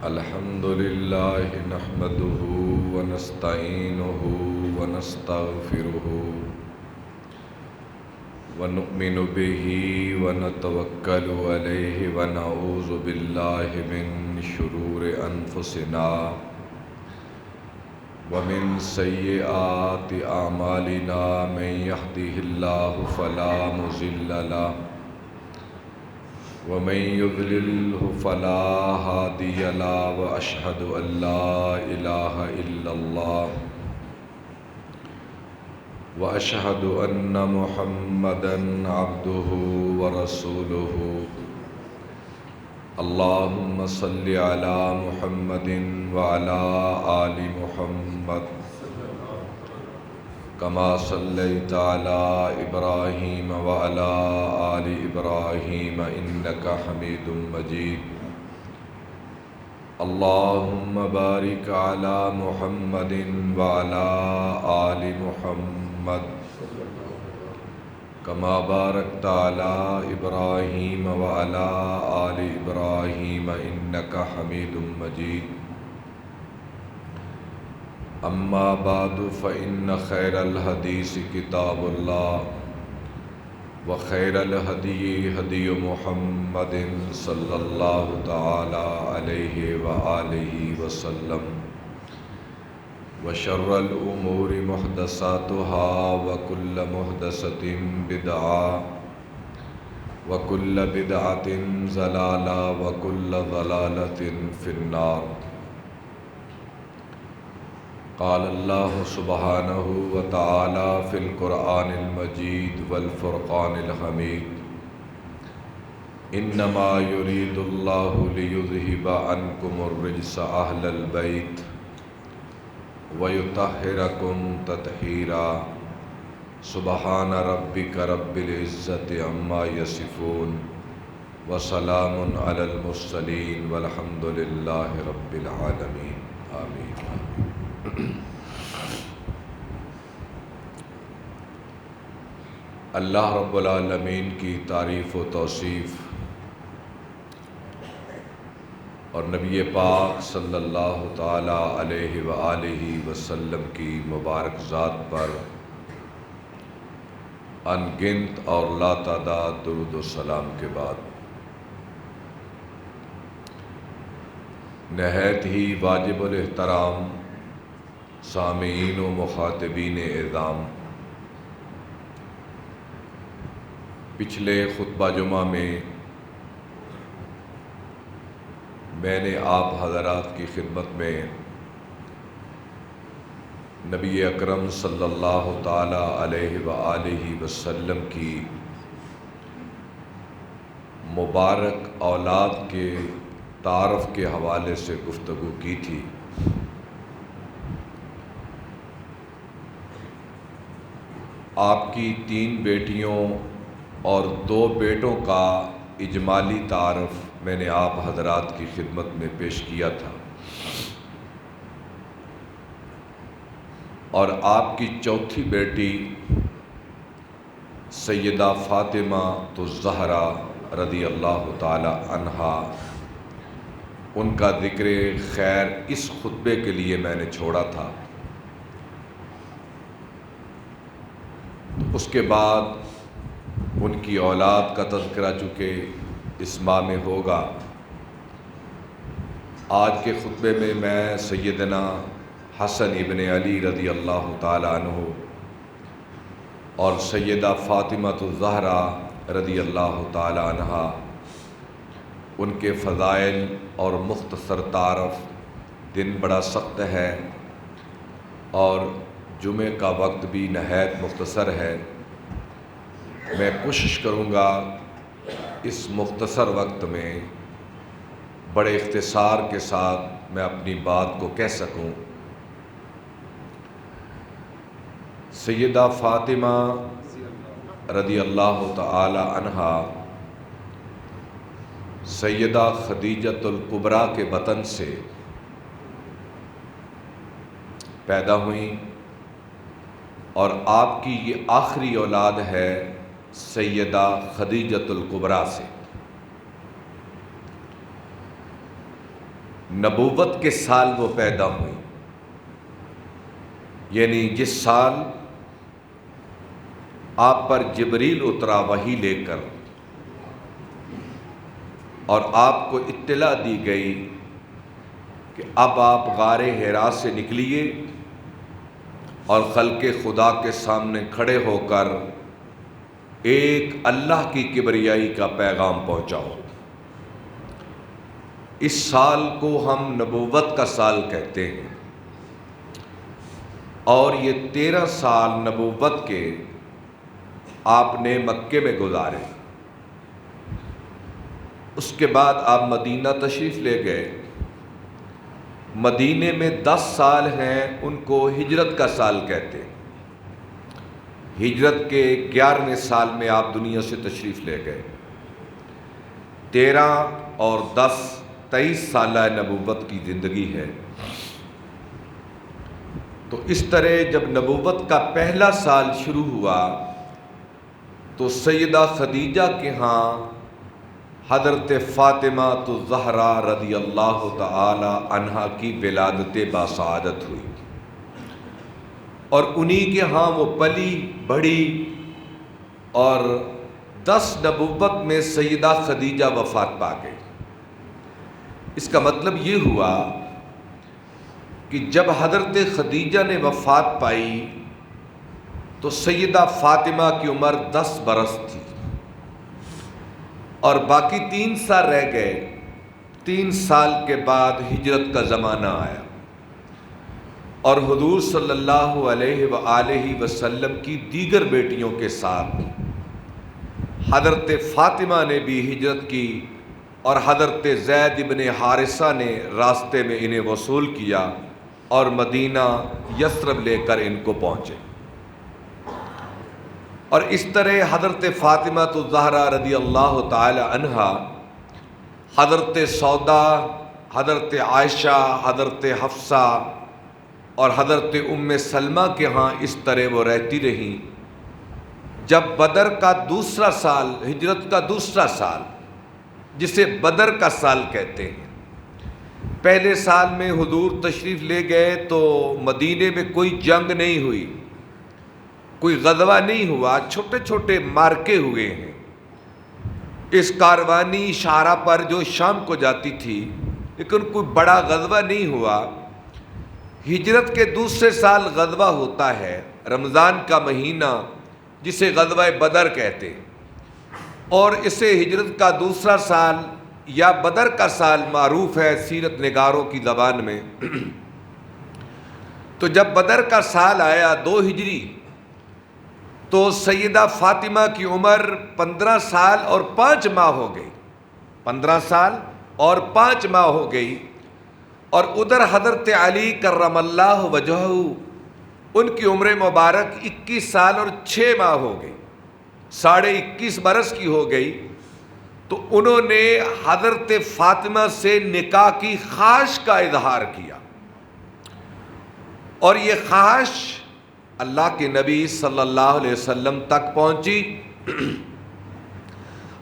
الحمد لله نحمده ونستعينه ونستغفره ونؤمن به ونتوكل عليه ونعوذ بالله من شرور أنفسنا ومن سيئات أعمالنا من يهده الله فلا مضل له ومن يضلله فلا هادي له وأشهد أن لا إله إلا الله وأشهد أن محمدًا عبده ورسوله اللهم صل على محمد وعلى آل محمد كما صليت على إبراهيم وعلى آل إبراهيم إنك حميد مجيد اللهم بارك على محمد وعلى آل محمد كما باركت على إبراهيم وعلى آل إبراهيم إنك حميد مجيد أما بعد فإن خير الحديث كتاب الله وخير الهدي هدي محمد صلى الله تعالى عليه وآله وسلم وشر الأمور محدثاتها وكل محدثة بدعة وكل بدعة ضلالة وكل ضلالة في النار قال الله سبحانه وتعالى في القرآن المجيد والفرقان الحميد إنما يريد الله ليذهب عنكم الرجس أهل البيت ويطهركم تطهيرا سبحان ربك رب العزة عما يصفون وسلام على المرسلين والحمد لله رب العالمين آمين اللہ رب العالمین کی تعریف و توصیف اور نبی پاک صلی اللہ تعالی علیہ وآلہ وسلم کی مبارک ذات پر ان گنت اور لا تعداد درود و سلام کے بعد نہایت ہی واجب الاحترام سامعین و مخاطبین اعظام، پچھلے خطبہ جمعہ میں نے آپ حضرات کی خدمت میں نبی اکرم صلی اللہ تعالی علیہ وآلہ وسلم کی مبارک اولاد کے تعارف کے حوالے سے گفتگو کی تھی۔ آپ کی 3 بیٹیوں اور 2 بیٹوں کا اجمالی تعارف میں نے آپ حضرات کی خدمت میں پیش کیا تھا، اور آپ کی 4تھی بیٹی سیدہ فاطمہ الزہرا رضی اللہ تعالی عنہا، ان کا ذکر خیر اس خطبے کے لیے میں نے چھوڑا تھا۔ اس کے بعد ان کی اولاد کا تذکرہ چونکہ اس ماہ میں ہوگا، آج کے خطبے میں سیدنا حسن ابن علی رضی اللہ تعالی عنہ اور سیدہ فاطمہ الزہرا رضی اللہ تعالی عنہا، ان کے فضائل اور مختصر تعارف، دن بڑا سخت ہے اور جمعے کا وقت بھی نہایت مختصر ہے، میں کوشش کروں گا اس مختصر وقت میں بڑے اختصار کے ساتھ میں اپنی بات کو کہہ سکوں۔ سیدہ فاطمہ رضی اللہ تعالی عنہا سیدہ خدیجۃ الکبریٰ کے بطن سے پیدا ہوئیں، اور آپ کی یہ آخری اولاد ہے سیدہ خدیجۃ الکبریٰ سے۔ نبوت کے سال وہ پیدا ہوئی، یعنی جس سال آپ پر جبریل اترا وحی لے کر اور آپ کو اطلاع دی گئی کہ اب آپ غار حرا سے نکلیے اور خلق خدا کے سامنے کھڑے ہو کر ایک اللہ کی کبریائی کا پیغام پہنچاؤ۔ اس سال کو ہم نبوت کا سال کہتے ہیں، اور یہ 13 سال نبوت کے آپ نے مکے میں گزارے۔ اس کے بعد آپ مدینہ تشریف لے گئے۔ مدینے میں 10 سال ہیں، ان کو ہجرت کا سال کہتے ہیں۔ ہجرت کے 11ویں سال میں آپ دنیا سے تشریف لے گئے۔ 13 اور 10 23 سالہ نبوت کی زندگی ہے۔ تو اس طرح جب نبوت کا پہلا سال شروع ہوا تو سیدہ خدیجہ کے ہاں حضرت فاطمہ الزہرا رضی اللہ تعالی عنہا کی ولادت باسعادت ہوئی، اور انہی کے ہاں وہ پلی بڑھی، اور 10 نبوت میں سیدہ خدیجہ وفات پا گئی۔ اس کا مطلب یہ ہوا کہ جب حضرت خدیجہ نے وفات پائی تو سیدہ فاطمہ کی عمر 10 برس تھی، اور باقی 3 سال رہ گئے۔ 3 سال کے بعد ہجرت کا زمانہ آیا، اور حضور صلی اللہ علیہ وآلہ وسلم کی دیگر بیٹیوں کے ساتھ حضرت فاطمہ نے بھی ہجرت کی، اور حضرت زید بن حارثہ نے راستے میں انہیں وصول کیا اور مدینہ یثرب لے کر ان کو پہنچے۔ اور اس طرح حضرت فاطمہ الزہرا رضی اللہ تعالی عنہا حضرت سودا، حضرت عائشہ، حضرت حفصہ اور حضرت ام سلمہ کے ہاں اس طرح وہ رہتی رہیں۔ جب بدر کا دوسرا سال، ہجرت کا دوسرا سال جسے بدر کا سال کہتے ہیں، پہلے سال میں حضور تشریف لے گئے تو مدینے میں کوئی جنگ نہیں ہوئی، کوئی غزوہ نہیں ہوا، چھوٹے چھوٹے مارکے ہوئے ہیں۔ اس کاروانی شارہ پر جو شام کو جاتی تھی، لیکن کوئی بڑا غزوہ نہیں ہوا۔ ہجرت کے دوسرے سال غزوہ ہوتا ہے، رمضان کا مہینہ جسے غزوہ بدر کہتے ہیں، اور اسے ہجرت کا دوسرا سال یا بدر کا سال معروف ہے سیرت نگاروں کی زبان میں۔ تو جب بدر کا سال آیا 2 ہجری، تو سیدہ فاطمہ کی عمر 15 سال اور 5 ماہ ہو گئی، 15 سال اور 5 ماہ ہو گئی، اور ادھر حضرت علی کرم اللہ وجہہ ان کی عمر مبارک 21 سال اور 6 ماہ ہو گئی، 21.5 برس کی ہو گئی۔ تو انہوں نے حضرت فاطمہ سے نکاح کی خواہش کا اظہار کیا، اور یہ خواہش اللہ کے نبی صلی اللہ علیہ وسلم تک پہنچی۔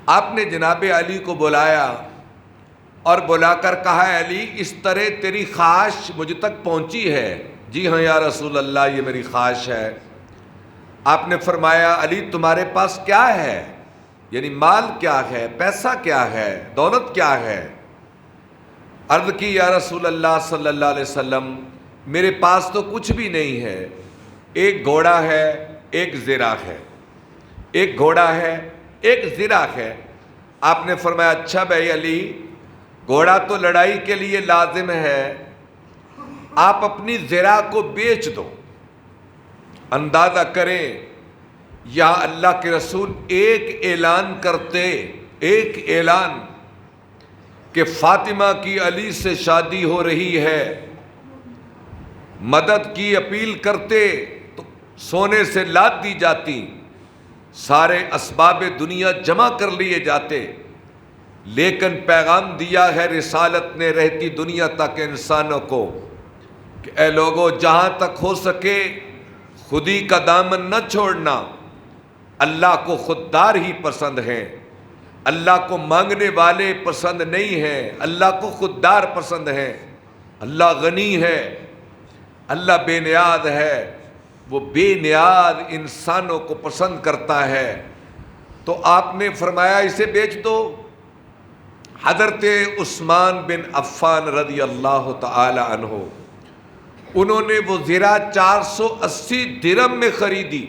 آپ نے جناب علی کو بلایا اور بلا کر کہا، علی اس طرح تیری خواہش مجھ تک پہنچی ہے۔ جی ہاں یا رسول اللہ، یہ میری خواہش ہے۔ آپ نے فرمایا، علی تمہارے پاس کیا ہے؟ یعنی مال کیا ہے، پیسہ کیا ہے، دولت کیا ہے؟ عرض کی، یا رسول اللہ صلی اللہ علیہ وسلم، میرے پاس تو کچھ بھی نہیں ہے، ایک گھوڑا ہے، ایک زراف ہے، ایک گھوڑا ہے، ایک زراف ہے۔ آپ نے فرمایا، اچھا بھائی علی، گھوڑا تو لڑائی کے لیے لازم ہے، آپ اپنی زراف کو بیچ دو۔ اندازہ کریں، یا اللہ کے رسول ایک اعلان کرتے، ایک اعلان کہ فاطمہ کی علی سے شادی ہو رہی ہے، مدد کی اپیل کرتے تو سونے سے لاد دی جاتی، سارے اسباب دنیا جمع کر لیے جاتے، لیکن پیغام دیا ہے رسالت نے رہتی دنیا تک انسانوں کو کہ اے لوگوں، جہاں تک ہو سکے خودی کا دامن نہ چھوڑنا، اللہ کو خوددار ہی پسند ہیں۔ اللہ کو مانگنے والے پسند نہیں ہیں، اللہ کو خوددار پسند ہیں۔ اللہ غنی ہے، اللہ بے نیاز ہے، وہ بے نیاز انسانوں کو پسند کرتا ہے۔ تو آپ نے فرمایا اسے بیچ دو۔ حضرت عثمان بن عفان رضی اللہ تعالی عنہ، انہوں نے وہ زرہ 480 درہم میں خریدی۔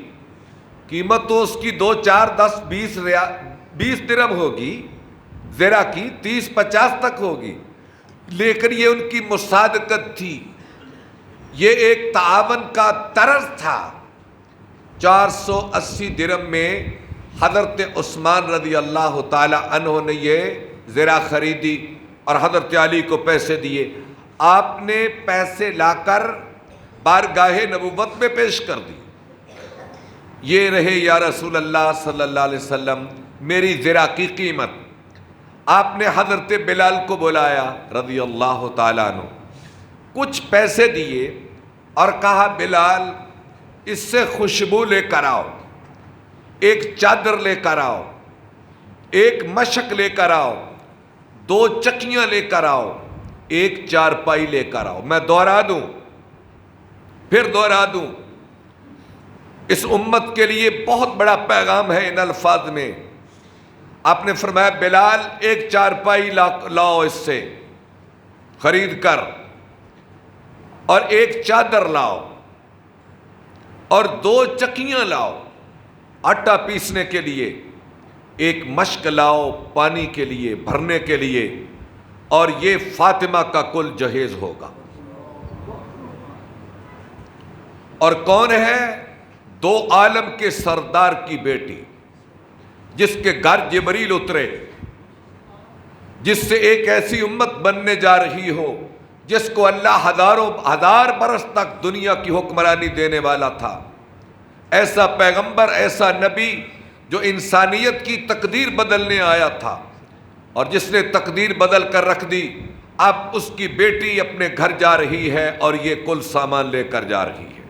قیمت تو اس کی 2 4 10 20 درہم ہوگی، زرہ کی 30-50 تک ہوگی، لیکن یہ ان کی مصادقت تھی، یہ ایک تعاون کا طرز تھا۔ 480 درہم میں حضرت عثمان رضی اللہ تعالی عنہ نے یہ زرہ خریدی اور حضرت علی کو پیسے دیے۔ آپ نے پیسے لا کر بارگاہ نبوت میں پیش کر دی، یہ رہے یا رسول اللہ صلی اللہ علیہ وسلم میری زرہ کی قیمت۔ آپ نے حضرت بلال کو بلایا رضی اللہ تعالیٰ عنہ، کچھ پیسے دیے اور کہا بلال اس سے خوشبو لے کر آؤ، ایک چادر لے کر آؤ، ایک مشک لے کر آؤ، 2 چکیاں لے کر آؤ، ایک چارپائی لے کر آؤ۔ میں دوہرا دوں، پھر دوہرا دوں، اس امت کے لیے بہت بڑا پیغام ہے ان الفاظ میں۔ آپ نے فرمایا بلال ایک چارپائی لاؤ اس سے خرید کر، اور ایک چادر لاؤ، اور 2 چکیاں لاؤ آٹا پیسنے کے لیے، ایک مشک لاؤ پانی کے لیے بھرنے کے لیے، اور یہ فاطمہ کا کل جہیز ہوگا۔ اور کون ہے؟ 2 عالم کے سردار کی بیٹی، جس کے گھر جبریل اترے، جس سے ایک ایسی امت بننے جا رہی ہو جس کو اللہ ہزار برس تک دنیا کی حکمرانی دینے والا تھا۔ ایسا پیغمبر، ایسا نبی جو انسانیت کی تقدیر بدلنے آیا تھا، اور جس نے تقدیر بدل کر رکھ دی۔ اب اس کی بیٹی اپنے گھر جا رہی ہے اور یہ کل سامان لے کر جا رہی ہے۔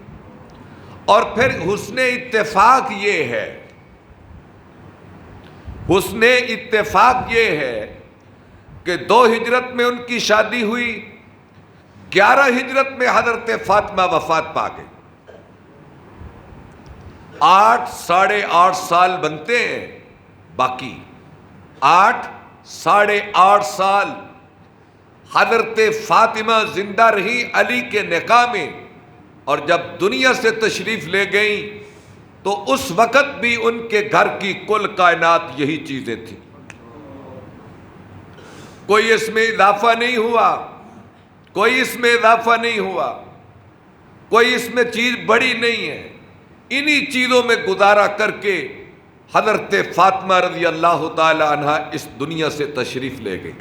اور پھر حسن اتفاق یہ ہے، حسن اتفاق یہ ہے کہ 2 ہجرت میں ان کی شادی ہوئی، 11 ہجرت میں حضرت فاطمہ وفات پا گئی۔ 8 ساڑھے 8 سال بنتے ہیں، باقی 8 ساڑھے 8 سال حضرت فاطمہ زندہ رہی علی کے نکاح میں، اور جب دنیا سے تشریف لے گئیں تو اس وقت بھی ان کے گھر کی کل کائنات یہی چیزیں تھیں، کوئی اس میں اضافہ نہیں ہوا، کوئی اس میں اضافہ نہیں ہوا، کوئی اس میں چیز بڑی نہیں ہے۔ انہی چیزوں میں گزارا کر کے حضرت فاطمہ رضی اللہ تعالی عنہا اس دنیا سے تشریف لے گئی۔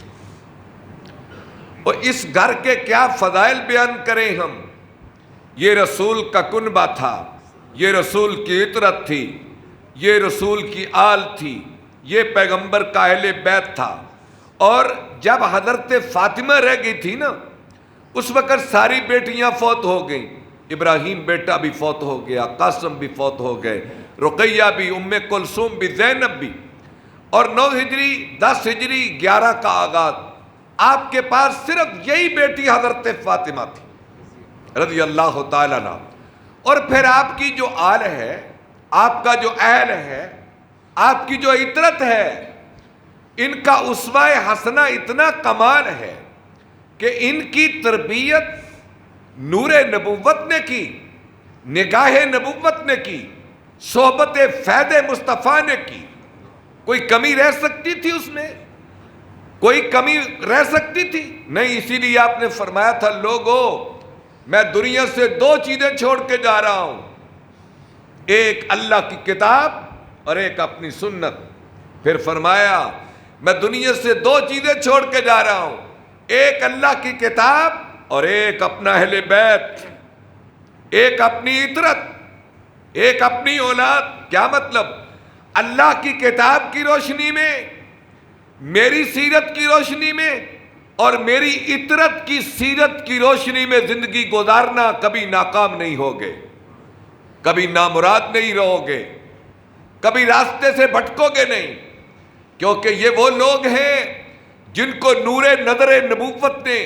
اور اس گھر کے کیا فضائل بیان کریں ہم۔ یہ رسول کا کنبہ تھا، یہ رسول کی عطرت تھی، یہ رسول کی آل تھی، یہ پیغمبر کا اہل بیت تھا۔ اور جب حضرت فاطمہ رہ گئی تھی نا، اس وقت ساری بیٹیاں فوت ہو گئیں، ابراہیم بیٹا بھی فوت ہو گیا، قاسم بھی فوت ہو گئے، رقیہ بھی، ام کلثوم بھی، زینب بھی، اور 9 ہجری 10 ہجری 11 کا آغاز، آپ کے پاس صرف یہی بیٹی حضرت فاطمہ تھی رضی اللہ تعالیٰ عنہ۔ اور پھر آپ کی جو آل ہے، آپ کا جو اہل ہے، آپ کی جو عطرت ہے، ان کا اسوہ حسنہ اتنا کمال ہے کہ ان کی تربیت نور نبوت نے کی، نگاہ نبوت نے کی، صحبت فیض مصطفیٰ نے کی۔ کوئی کمی رہ سکتی تھی اس میں؟ کوئی کمی رہ سکتی تھی؟ نہیں۔ اسی لیے آپ نے فرمایا تھا لوگو میں دنیا سے 2 چیزیں چھوڑ کے جا رہا ہوں، ایک اللہ کی کتاب اور ایک اپنی سنت۔ پھر فرمایا میں دنیا سے 2 چیزیں چھوڑ کے جا رہا ہوں، ایک اللہ کی کتاب اور ایک اپنا اہل بیت، ایک اپنی عطرت، ایک اپنی اولاد۔ کیا مطلب؟ اللہ کی کتاب کی روشنی میں، میری سیرت کی روشنی میں، اور میری عطرت کی سیرت کی روشنی میں زندگی گزارنا، کبھی ناکام نہیں ہوگے، کبھی نامراد نہیں رہو گے، کبھی راستے سے بھٹکو گے نہیں، کیونکہ یہ وہ لوگ ہیں جن کو نور نظر نبوت نے،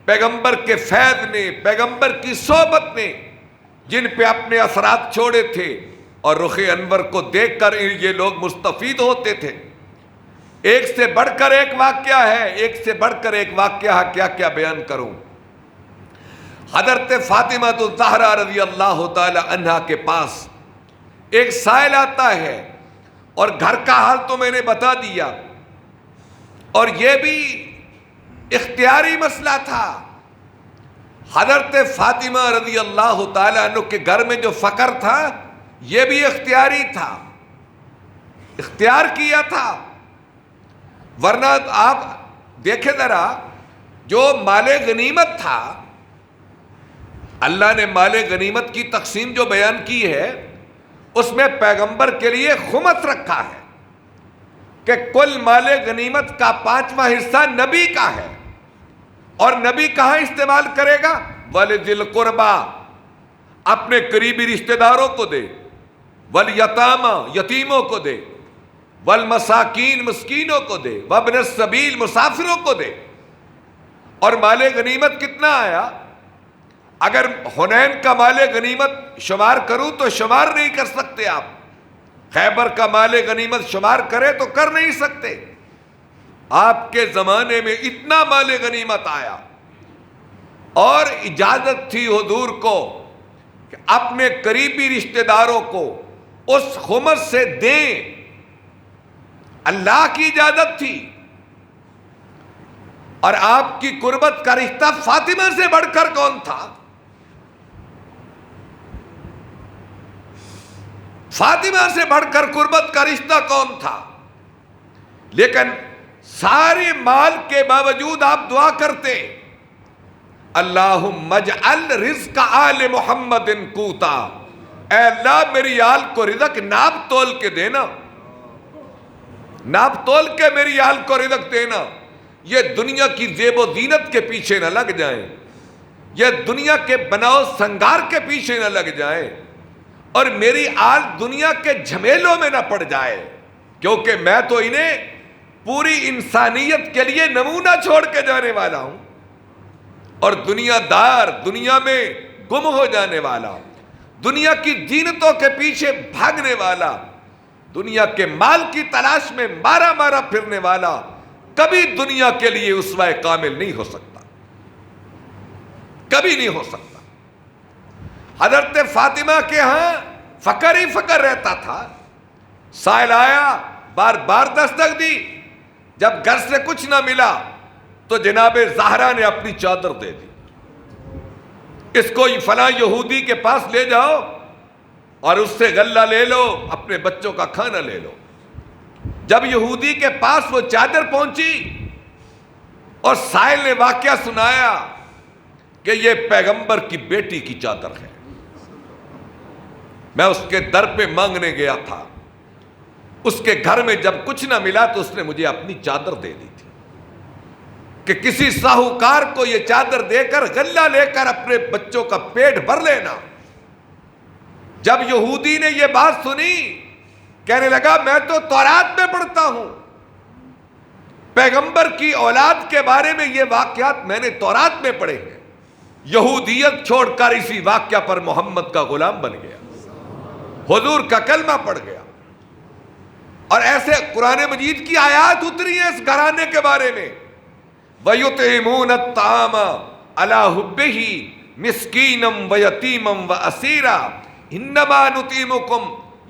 پیغمبر کے فیض نے، پیغمبر کی صحبت نے، جن پہ اپنے اثرات چھوڑے تھے، اور رخ انور کو دیکھ کر یہ لوگ مستفید ہوتے تھے۔ ایک سے بڑھ کر ایک واقعہ ہے، ایک سے بڑھ کر ایک واقعہ ہے، کیا کیا بیان کروں۔ حضرت فاطمہ الزہرا رضی اللہ تعالی عنہا کے پاس ایک سائل آتا ہے، اور گھر کا حال تو میں نے بتا دیا، اور یہ بھی اختیاری مسئلہ تھا۔ حضرت فاطمہ رضی اللہ تعالی عنہ کے گھر میں جو فقر تھا یہ بھی اختیاری تھا، اختیار کیا تھا۔ ورنہ آپ دیکھیں ذرا، جو مال غنیمت تھا، اللہ نے مال غنیمت کی تقسیم جو بیان کی ہے اس میں پیغمبر کے لیے خمس رکھا ہے کہ کل مال غنیمت کا 5واں حصہ نبی کا ہے، اور نبی کہاں استعمال کرے گا؟ وَلِذِي الْقُرْبَى، اپنے قریبی رشتہ داروں کو دے، وَالْيَتَامَى، یتیموں کو دے، وَالْمَسَاكِينَ، مسکینوں کو دے، وَابْنَ السَّبِيلِ، مسافروں کو دے۔ اور مال غنیمت کتنا آیا؟ اگر حنین کا مال غنیمت شمار کروں تو شمار نہیں کر سکتے آپ، خیبر کا مال غنیمت شمار کرے تو کر نہیں سکتے۔ آپ کے زمانے میں اتنا مال غنیمت آیا، اور اجازت تھی حضور کو کہ اپنے قریبی رشتہ داروں کو اس خمس سے دیں، اللہ کی اجازت تھی۔ اور آپ کی قربت کا رشتہ فاطمہ سے بڑھ کر کون تھا؟ فاطمہ سے بڑھ کر قربت کا رشتہ کون تھا؟ لیکن سارے مال کے باوجود آپ دعا کرتے، اللہم اجعل رزق آل محمد قوتا، اے اللہ میری آل کو رزق ناپ تول کے دینا، ناپ تول کے میری آل کو رزق دینا۔ یہ دنیا کی زیب و زینت کے پیچھے نہ لگ جائیں، یہ دنیا کے بناؤ سنگار کے پیچھے نہ لگ جائیں، اور میری آل دنیا کے جھمیلوں میں نہ پڑ جائے، کیونکہ میں تو انہیں پوری انسانیت کے لیے نمونہ چھوڑ کے جانے والا ہوں، اور دنیا دار، دنیا میں گم ہو جانے والا، دنیا کی زینتوں کے پیچھے بھاگنے والا، دنیا کے مال کی تلاش میں مارا مارا پھرنے والا کبھی دنیا کے لیے اسوہ کامل نہیں ہو سکتا، کبھی نہیں ہو سکتا۔ حضرت فاطمہ کے ہاں فقر ہی فقر رہتا تھا۔ سائل آیا، بار بار دستک دی، جب گھر سے کچھ نہ ملا تو جناب زہرا نے اپنی چادر دے دی، اس کو فلاں یہودی کے پاس لے جاؤ اور اس سے غلہ لے لو، اپنے بچوں کا کھانا لے لو۔ جب یہودی کے پاس وہ چادر پہنچی اور سائل نے واقعہ سنایا کہ یہ پیغمبر کی بیٹی کی چادر ہے، میں اس کے در پہ مانگنے گیا تھا، اس کے گھر میں جب کچھ نہ ملا تو اس نے مجھے اپنی چادر دے دی تھی کہ کسی ساہوکار کو یہ چادر دے کر غلہ لے کر اپنے بچوں کا پیٹ بھر لینا۔ جب یہودی نے یہ بات سنی کہنے لگا میں تو تورات میں پڑھتا ہوں، پیغمبر کی اولاد کے بارے میں یہ واقعات میں نے تورات میں پڑھے ہیں۔ یہودیت چھوڑ کر اسی واقعہ پر محمد کا غلام بن گیا، حضور کا کلمہ پڑھ گیا، اور ایسے قرآن مجید کی آیات اتری ہیں اس گھرانے کے بارے میں، وَيُطْعِمُونَ الطَّعَامَ عَلَىٰ حُبِّهِ مِسْكِينًا وَيَتِيمًا وَأَسِيرًا إِنَّمَا نُطْعِمُكُمْ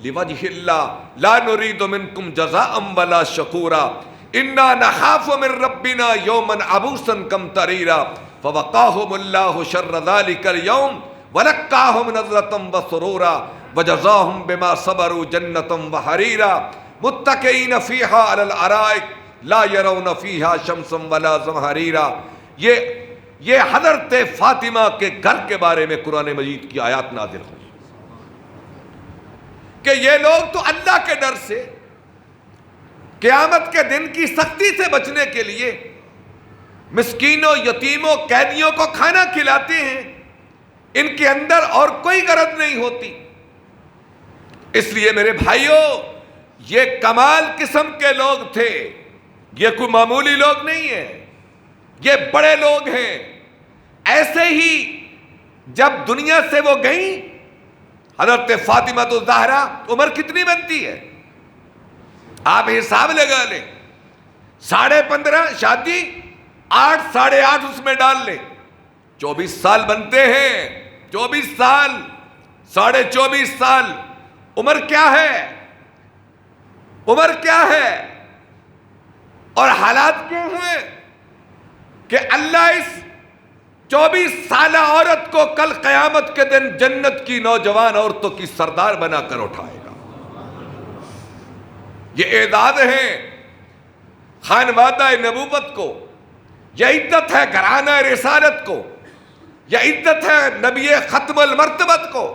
لِوَجْهِ اللَّهِ لَا نُرِيدُ مِنكُمْ جَزَاءً وَلَا شَكُورًا إِنَّا نَخَافُ مِن رَّبِّنَا يَوْمًا عَبُوسًا قَمْطَرِيرًا فَوَقَاهُمُ اللَّهُ شَرَّ ذَلِكَ الْيَوْمِ وَلَقَّاهُمْ نَضْرَةً وَسُرُورًا وَجَزَاهُم بِمَا صَبَرُوا جَنَّةً وَحَرِيرًا مُتَّكِئِينَ فِيهَا عَلَى الْأَرَائِكِ لَا يَرَوْنَ فِيهَا شَمْسًا وَلَا زَمْهَرِيرًا۔ یہ حضرت فاطمہ کے گھر کے بارے میں قرآن مجید کی آیات نازل ہوئی کہ یہ لوگ تو اللہ کے ڈر سے قیامت کے دن کی سختی سے بچنے کے لیے مسکینوں، یتیموں، قیدیوں کو کھانا کھلاتے ہیں، ان کے اندر اور کوئی غرض نہیں ہوتی۔ اس لیے میرے بھائیوں، یہ کمال قسم کے لوگ تھے، یہ کوئی معمولی لوگ نہیں ہیں، یہ بڑے لوگ ہیں۔ ایسے ہی جب دنیا سے وہ گئیں حضرت فاطمہ الزہرا، عمر کتنی بنتی ہے آپ حساب لگا لیں، 15.5 شادی، 8 8.5 اس میں ڈال لیں، 24 سال بنتے ہیں، 24 سال، 24.5 سال۔ عمر کیا ہے؟ عمر کیا ہے؟ اور حالات کیوں ہیں کہ اللہ اس 24 سالہ عورت کو کل قیامت کے دن جنت کی نوجوان عورتوں کی سردار بنا کر اٹھائے گا۔ یہ اعداد ہے خانوادہ نبوت کو، یہ عزت ہے گھرانہ رسالت کو، یہ عزت ہے نبی ختم المرتبت کو،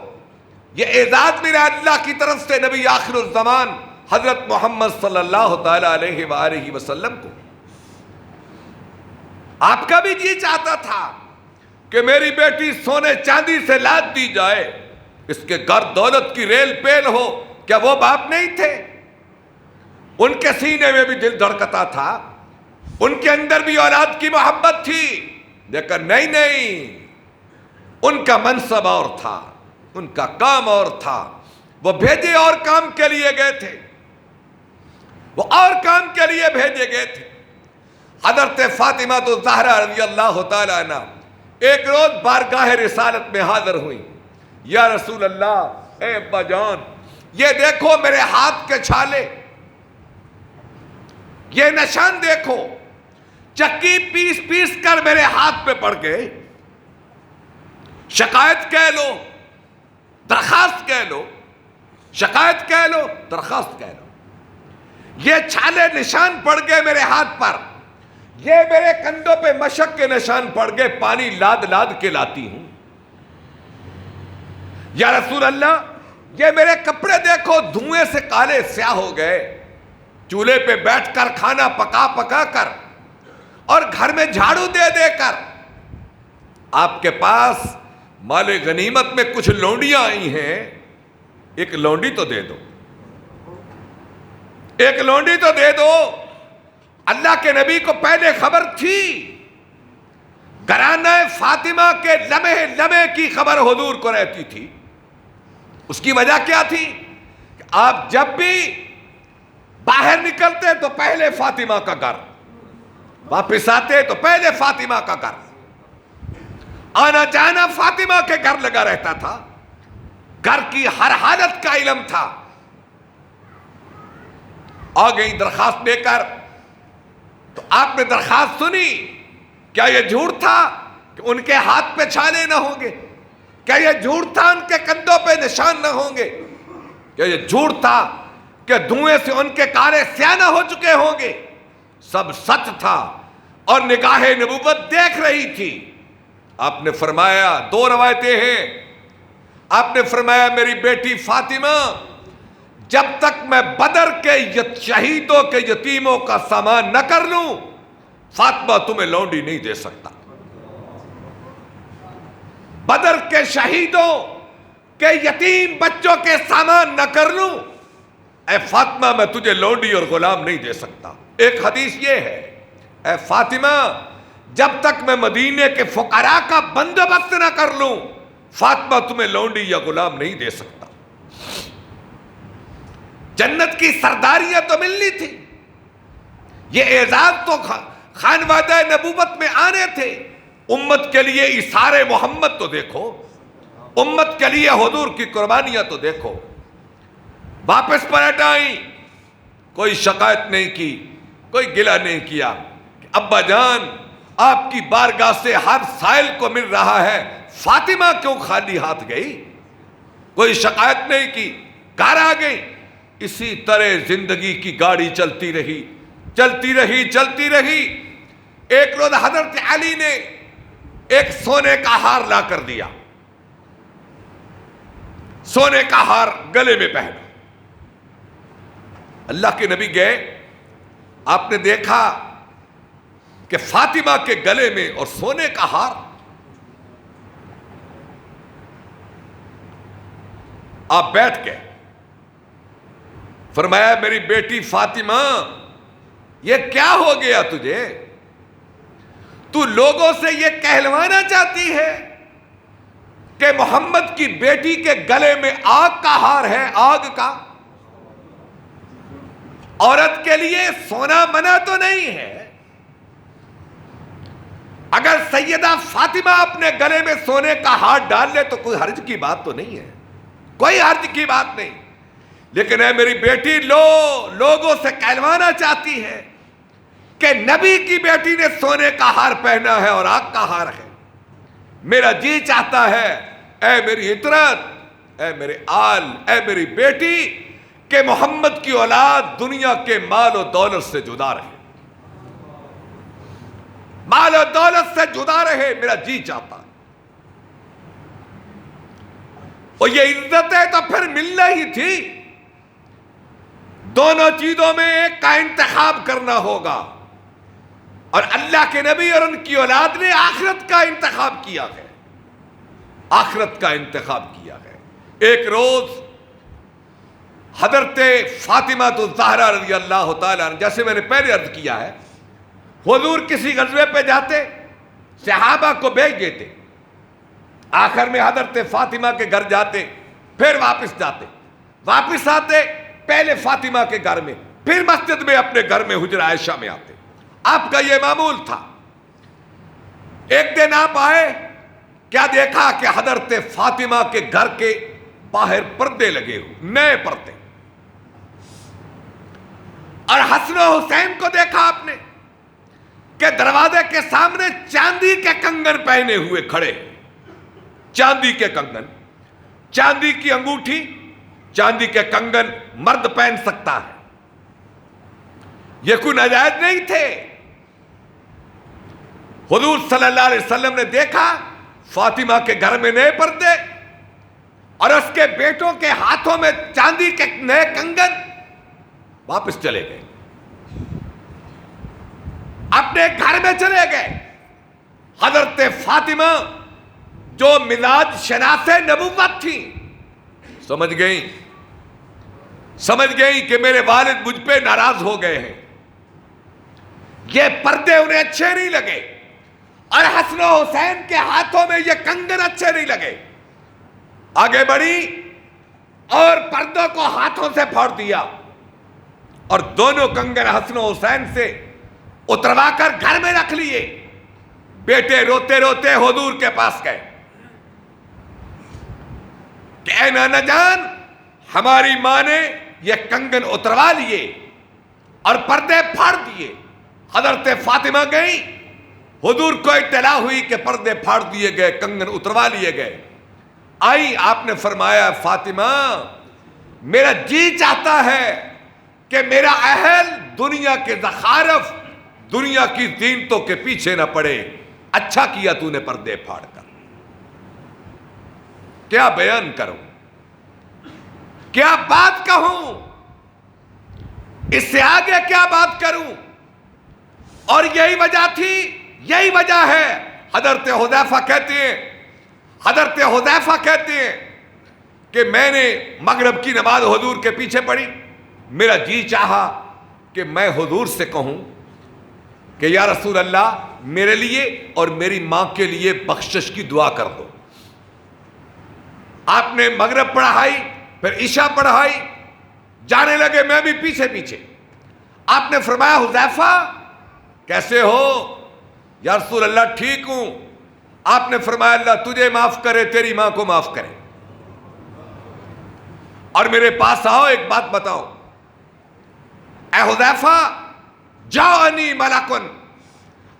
یہ اعزاز میرا اللہ کی طرف سے نبی آخر الزمان حضرت محمد صلی اللہ تعالی علیہ وآلہ وسلم کو۔ آپ کا بھی جی چاہتا تھا کہ میری بیٹی سونے چاندی سے لاد دی جائے، اس کے گھر دولت کی ریل پیل ہو، کیا وہ باپ نہیں تھے؟ ان کے سینے میں بھی دل دھڑکتا تھا، ان کے اندر بھی اولاد کی محبت تھی، لیکن نہیں، ان کا منصب اور تھا، ان کا کام اور تھا، وہ بھیجے اور کام کے لیے گئے تھے، وہ اور کام کے لیے بھیجے گئے تھے۔ حضرت فاطمہ الزہرا رضی اللہ تعالیٰ عنہ ایک روز بارگاہ رسالت میں حاضر ہوئی، یا رسول اللہ، اے ابا جان، یہ دیکھو میرے ہاتھ کے چھالے، یہ نشان دیکھو، چکی پیس پیس کر میرے ہاتھ پہ پڑ گئے، شکایت کہہ لو، درخواست کہہ لو، شکایت کہہ لو، درخواست کہہ لو، یہ چھالے نشان پڑ گئے میرے ہاتھ پر، یہ میرے کندھوں پہ مشق کے نشان پڑ گئے، پانی لاد لاد کے لاتی ہوں۔ یا رسول اللہ، یہ میرے کپڑے دیکھو، دھوئیں سے کالے سیاہ ہو گئے، چولہے پہ بیٹھ کر کھانا پکا پکا کر اور گھر میں جھاڑو دے دے کر۔ آپ کے پاس مال غنیمت میں کچھ لونڈیاں آئی ہیں، ایک لونڈی تو دے دو، ایک لونڈی تو دے دو۔ اللہ کے نبی کو پہلے خبر تھی، گھرانہ فاطمہ کے لمحے لمحے کی خبر حضور کو رہتی تھی۔ اس کی وجہ کیا تھی کہ آپ جب بھی باہر نکلتے تو پہلے فاطمہ کا گھر، واپس آتے تو پہلے فاطمہ کا گھر، آنا جانا فاطمہ کے گھر لگا رہتا تھا، گھر کی ہر حالت کا علم تھا۔ آ گئی درخواست دے کر، تو آپ نے درخواست سنی، کیا یہ جھوٹ تھا کہ ان کے ہاتھ پہ چھالے نہ ہوں گے؟ کیا یہ جھوٹ تھا ان کے کندھوں پہ نشان نہ ہوں گے؟ کیا یہ جھوٹ تھا کہ دھوئیں سے ان کے کالے سیاہ نہ ہو چکے ہوں گے؟ سب سچ تھا، اور نگاہ نبوت دیکھ رہی تھی۔ آپ نے فرمایا، 2 روایتیں ہیں، آپ نے فرمایا میری بیٹی فاطمہ، جب تک میں بدر کے شہیدوں کے یتیموں کا سامان نہ کر لوں، فاطمہ تمہیں لونڈی نہیں دے سکتا۔ بدر کے شہیدوں کے یتیم بچوں کے سامان نہ کر لوں، اے فاطمہ میں تجھے لونڈی اور غلام نہیں دے سکتا۔ ایک حدیث یہ ہے، اے فاطمہ، جب تک میں مدینے کے فقراء کا بندوبست نہ کر لوں، فاطمہ تمہیں لونڈی یا غلام نہیں دے سکتا۔ جنت کی سرداریاں تو ملنی تھی، یہ اعزاز تو خانوادہ نبوت میں آنے تھے۔ امت کے لیے اثار محمد تو دیکھو، امت کے لیے حضور کی قربانیاں تو دیکھو۔ واپس پلٹ آئیں، کوئی شکایت نہیں کی، کوئی گلہ نہیں کیا کہ ابا جان، آپ کی بارگاہ سے ہر سائل کو مل رہا ہے، فاطمہ کیوں خالی ہاتھ گئی؟ کوئی شکایت نہیں کی، گھر آ گئی۔ اسی طرح زندگی کی گاڑی چلتی رہی، چلتی رہی، چلتی رہی۔ ایک روز حضرت علی نے ایک سونے کا ہار لا کر دیا، سونے کا ہار گلے میں پہنا۔ اللہ کے نبی گئے، آپ نے دیکھا کہ فاطمہ کے گلے میں اور سونے کا ہار۔ آپ بیٹھ گئے، فرمایا میری بیٹی فاطمہ یہ کیا ہو گیا تجھے؟ تو لوگوں سے یہ کہلوانا چاہتی ہے کہ محمد کی بیٹی کے گلے میں آگ کا ہار ہے، آگ کا؟ عورت کے لیے سونا منع تو نہیں ہے، اگر سیدہ فاطمہ اپنے گلے میں سونے کا ہار ڈال لے تو کوئی حرج کی بات تو نہیں ہے، کوئی حرج کی بات نہیں، لیکن اے میری بیٹی لوگوں سے کہلوانا چاہتی ہے کہ نبی کی بیٹی نے سونے کا ہار پہنا ہے اور آگ کا ہار ہے۔ میرا جی چاہتا ہے اے میری عطرت، اے میرے آل، اے میری بیٹی، کہ محمد کی اولاد دنیا کے مال و دولت سے جدا رہے، مال و دولت سے جدا رہے، میرا جی چاہتا ہے۔ اور یہ عزتیں تو پھر ملنا ہی تھی، دونوں چیزوں میں ایک کا انتخاب کرنا ہوگا، اور اللہ کے نبی اور ان کی اولاد نے آخرت کا انتخاب کیا ہے، آخرت کا انتخاب کیا ہے۔ ایک روز حضرت فاطمہ الزہرا رضی اللہ تعالیٰ عنہ، جیسے میں نے پہلے عرض کیا ہے، حضور کسی غزوے پہ جاتے، صحابہ کو بھیج دیتے، آخر میں حضرت فاطمہ کے گھر جاتے، پھر واپس جاتے، واپس آتے پہلے فاطمہ کے گھر میں، پھر مسجد میں اپنے گھر میں حجرہ عائشہ میں آتے۔ آپ کا یہ معمول تھا۔ ایک دن آپ آئے، کیا دیکھا کہ حضرت فاطمہ کے گھر کے باہر پردے لگے ہوئے، نئے پردے، اور حسن و حسین کو دیکھا آپ نے کہ دروازے کے سامنے چاندی کے کنگن پہنے ہوئے کھڑے، چاندی کے کنگن، چاندی کی انگوٹھی، چاندی کے کنگن مرد پہن سکتا ہے، یہ کوئی ناجائز نہیں تھے۔ حضور صلی اللہ علیہ وسلم نے دیکھا فاطمہ کے گھر میں نئے پردے اور اس کے بیٹوں کے ہاتھوں میں چاندی کے نئے کنگن، واپس چلے گئے، اپنے گھر میں چلے گئے۔ حضرت فاطمہ جو مزاج شناس نبوت تھی، سمجھ گئیں کہ میرے والد مجھ پہ ناراض ہو گئے ہیں، یہ پردے انہیں اچھے نہیں لگے، اور حسن و حسین کے ہاتھوں میں یہ کنگن اچھے نہیں لگے، آگے بڑھی اور پردوں کو ہاتھوں سے پھاڑ دیا، اور دونوں کنگن حسن و حسین سے اتروا کر گھر میں رکھ لیے۔ بیٹے روتے روتے حضور کے پاس گئے کہ اے نانا جان، ہماری ماں نے یہ کنگن اتروا لیے اور پردے پھاڑ دیے۔ حضرت فاطمہ گئی، حضور کو اطلاع ہوئی کہ پردے پھاڑ دیے گئے، کنگن اتروا لیے گئے۔ آئی، آپ نے فرمایا فاطمہ میرا جی چاہتا ہے کہ میرا اہل دنیا کے زخارف، دنیا کی زینتوں کے پیچھے نہ پڑے، اچھا کیا تو نے پردے پھاڑ کر۔ کیا بیان کروں، کیا بات کہوں، اس سے آگے کیا بات کروں؟ اور یہی وجہ تھی، یہی وجہ ہے، حضرت حذیفہ کہتے ہیں کہ میں نے مغرب کی نماز حضور کے پیچھے پڑھی، میرا جی چاہا کہ میں حضور سے کہوں کہ یا رسول اللہ میرے لیے اور میری ماں کے لیے بخشش کی دعا کر دو۔ آپ نے مغرب پڑھائی، پھر عشاء پڑھائی، جانے لگے میں بھی پیچھے پیچھے۔ آپ نے فرمایا حذیفہ کیسے ہو؟ یا رسول اللہ ٹھیک ہوں۔ آپ نے فرمایا اللہ تجھے معاف کرے، تیری ماں کو معاف کرے، اور میرے پاس آؤ، ایک بات بتاؤ۔ اے حذیفہ جاءنی ملکن،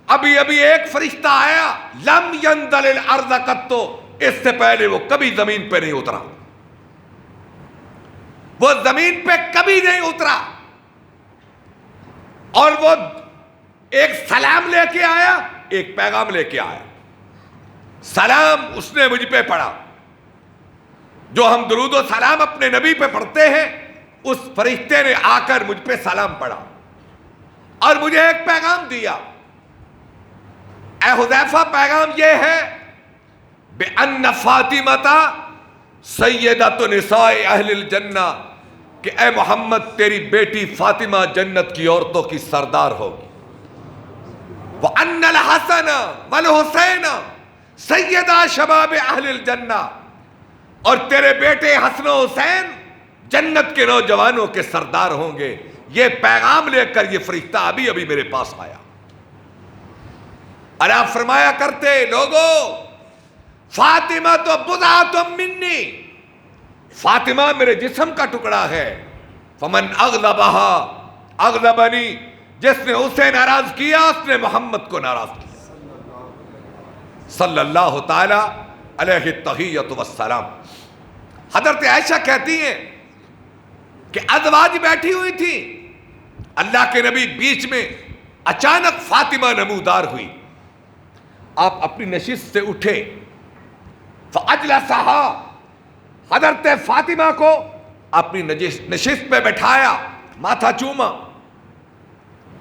ابھی ایک فرشتہ آیا، لم ينزل الارض قط، اس سے پہلے وہ کبھی زمین پہ نہیں اترا، وہ زمین پہ کبھی نہیں اترا، اور وہ ایک سلام لے کے آیا، ایک پیغام لے کے آیا۔ سلام اس نے مجھ پہ پڑھا، جو ہم درود و سلام اپنے نبی پہ پڑھتے ہیں، اس فرشتے نے آ کر مجھ پہ سلام پڑھا اور مجھے ایک پیغام دیا۔ اے حذیفہ پیغام یہ ہے بِأَنَّ فاطمة سیدۃ نساء اہل الجنہ، کہ اے محمد تیری بیٹی فاطمہ جنت کی عورتوں کی سردار ہوگی، وَأَنَّ الْحَسَنَ وَالْحُسَيْنَ سَيِّدَا شَبَابِ أَهْلِ الْجَنَّةِ، اور تیرے بیٹے حسن و حسین جنت کے نوجوانوں کے سردار ہوں گے۔ یہ پیغام لے کر یہ فرشتہ ابھی میرے پاس آیا، اور آپ فرمایا کرتے لوگوں فاطمہ تو بضعۃ منی، فاطمہ میرے جسم کا ٹکڑا ہے، فمن اغضبها اغضبنی، جس نے اسے ناراض کیا اس نے محمد کو ناراض کیا صلی اللہ تعالی علیہ التحیۃ والسلام۔ حضرت عائشہ کہتی ہیں کہ ازواج بیٹھی ہوئی تھی، اللہ کے نبی بیچ میں اچانک فاطمہ نمودار ہوئی، آپ اپنی نشست سے اٹھے، فاجلسها، حضرت فاطمہ کو اپنی نشست پہ بٹھایا، ماتھا چوما،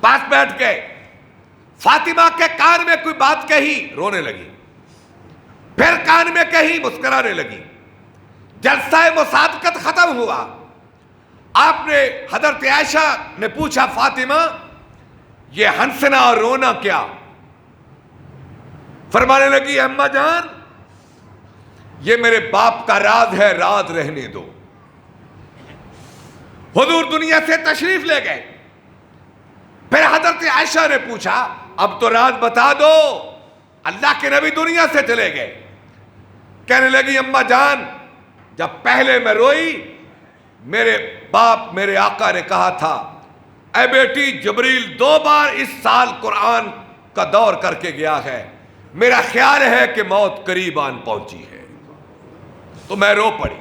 پاس بیٹھ گئے، فاطمہ کے کان میں کوئی بات کہی، رونے لگی، پھر کان میں کہی، مسکرانے لگی۔ جلسہ مصادقت ختم ہوا، آپ نے حضرت عائشہ نے پوچھا فاطمہ یہ ہنسنا اور رونا کیا؟ فرمانے لگی اماں جان یہ میرے باپ کا راز ہے، راز رہنے دو۔ حضور دنیا سے تشریف لے گئے، پھر حضرت عائشہ نے پوچھا اب تو راز بتا دو، اللہ کے نبی دنیا سے چلے گئے۔ کہنے لگی اماں جان جب پہلے میں روئی، میرے باپ میرے آقا نے کہا تھا اے بیٹی جبریل 2 بار اس سال قرآن کا دور کر کے گیا ہے، میرا خیال ہے کہ موت قریب آن پہنچی ہے، تو میں رو پڑی۔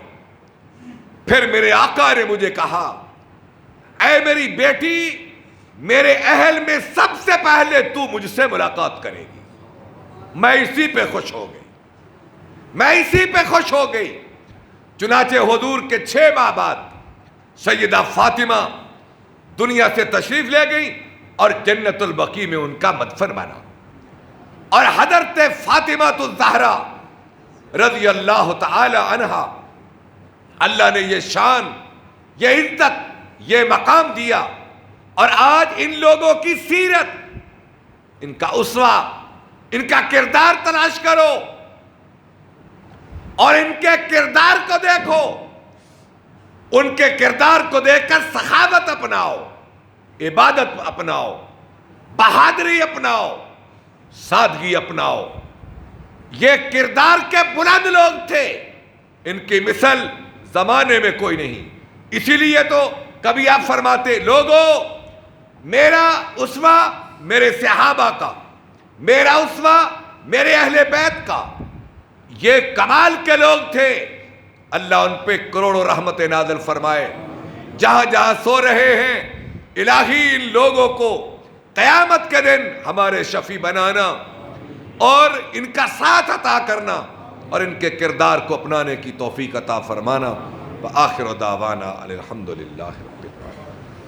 پھر میرے آقا نے مجھے کہا اے میری بیٹی میرے اہل میں سب سے پہلے تو مجھ سے ملاقات کرے گی۔ میں اسی پہ خوش ہو گئی، چنانچہ حضور کے 6 ماہ بعد سیدہ فاطمہ دنیا سے تشریف لے گئی اور جنت البقیع میں ان کا مدفن بنا، اور حضرت فاطمہ الزہرا رضی اللہ تعالی عنہا، اللہ نے یہ شان، یہ عزت، یہ مقام دیا، اور آج ان لوگوں کی سیرت، ان کا اسوہ، ان کا کردار تلاش کرو اور ان کے کردار کو دیکھو، ان کے کردار کو دیکھ کر سخاوت اپناؤ، عبادت اپناؤ، بہادری اپناؤ، سادگی اپناؤ۔ یہ کردار کے بلند لوگ تھے، ان کی مثل زمانے میں کوئی نہیں۔ اسی لیے تو کبھی آپ فرماتے لوگوں میرا اسوہ میرے صحابہ کا، میرا اسوہ میرے اہل بیت کا، یہ کمال کے لوگ تھے، اللہ ان پہ کروڑوں رحمت نازل فرمائے۔ جہاں جہاں سو رہے ہیں الہی ان لوگوں کو قیامت کے دن ہمارے شفیع بنانا اور ان کا ساتھ عطا کرنا اور ان کے کردار کو اپنانے کی توفیق عطا فرمانا۔ وآخر دعوانا الحمدللہ رب العالمین۔